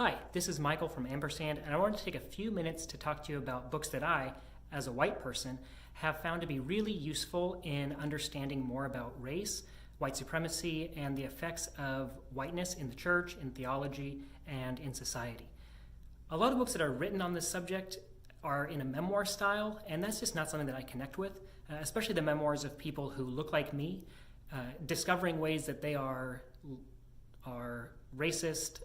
Hi, this is Michael from Ampersand, and I wanted to take a few minutes to talk to you about books that I, as a white person, have found to be really useful in understanding more about race, white supremacy, and the effects of whiteness in the church, in theology, and in society. A lot of books that are written on this subject are in a memoir style, and that's just not something that I connect with, especially the memoirs of people who look like me, discovering ways that they are racist,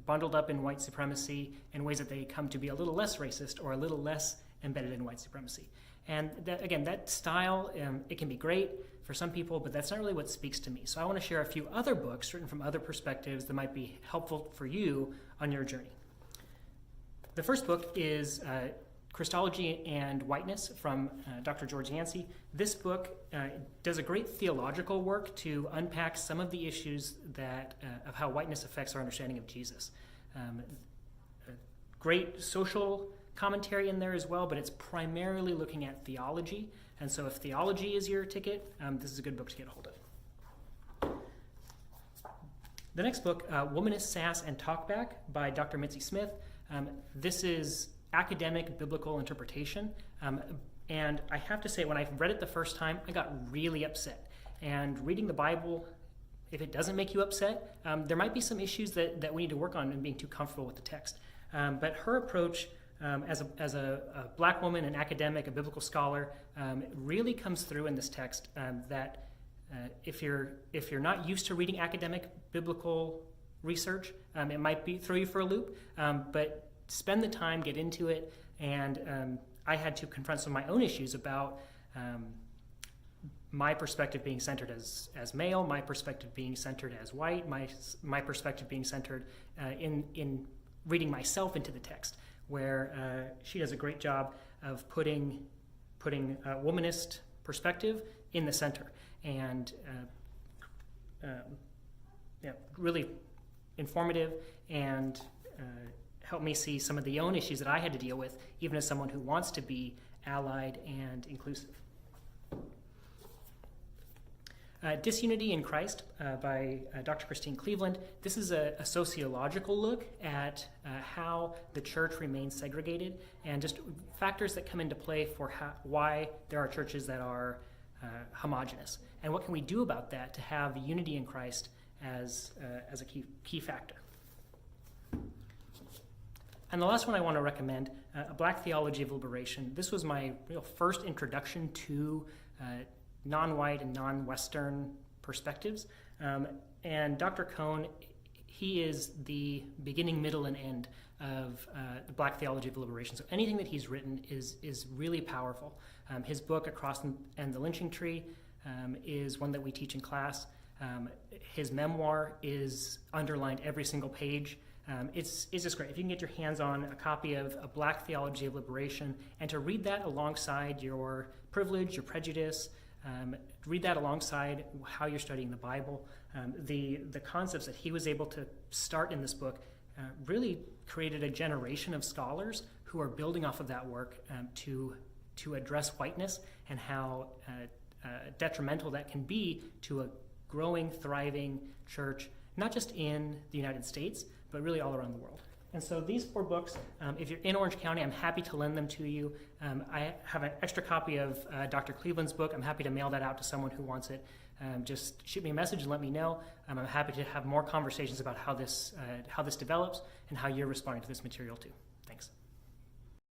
bundled up in white supremacy, and ways that they come to be a little less racist or a little less embedded in white supremacy. And that style, it can be great for some people, but that's not really what speaks to me. So I want to share a few other books written from other perspectives that might be helpful for you on your journey. The first book is Christology and Whiteness from Dr. George Yancey. This book does a great theological work to unpack some of the issues of how whiteness affects our understanding of Jesus. Great social commentary in there as well, but it's primarily looking at theology. And so if theology is your ticket, this is a good book to get a hold of. The next book, Womanist, Sass, and Talkback by Dr. Mitzi Smith. This is academic biblical interpretation. And I have to say, when I read it the first time, I got really upset. And reading the Bible, if it doesn't make you upset, there might be some issues that we need to work on in being too comfortable with the text. But her approach as a black woman, an academic, a biblical scholar, really comes through in this text that if you're not used to reading academic biblical research, it might throw you for a loop, but spend the time, get into it, and I had to confront some of my own issues about my perspective being centered as male, my perspective being centered as white, my perspective being centered in reading myself into the text, where she does a great job of putting a womanist perspective in the center, and really informative and helped me see some of the own issues that I had to deal with, even as someone who wants to be allied and inclusive. Disunity in Christ by Dr. Christine Cleveland. This is a sociological look at how the church remains segregated and just factors that come into play for why there are churches that are homogenous. And what can we do about that to have unity in Christ as a key factor. And the last one I want to recommend, A Black Theology of Liberation. This was my real first introduction to non-white and non-Western perspectives. And Dr. Cohn, he is the beginning, middle, and end of the Black Theology of Liberation. So anything that he's written is really powerful. His book, Across and the Lynching Tree, is one that we teach in class. His memoir is underlined every single page. It's just great. If you can get your hands on a copy of A Black Theology of Liberation and to read that alongside your privilege, your prejudice, read that alongside how you're studying the Bible. The concepts that he was able to start in this book really created a generation of scholars who are building off of that work to address whiteness and how detrimental that can be to a growing, thriving church, not just in the United States, but really all around the world. And so these 4 books, if you're in Orange County, I'm happy to lend them to you. I have an extra copy of Dr. Cleveland's book. I'm happy to mail that out to someone who wants it. Just shoot me a message and let me know. I'm happy to have more conversations about how this develops and how you're responding to this material too. Thanks.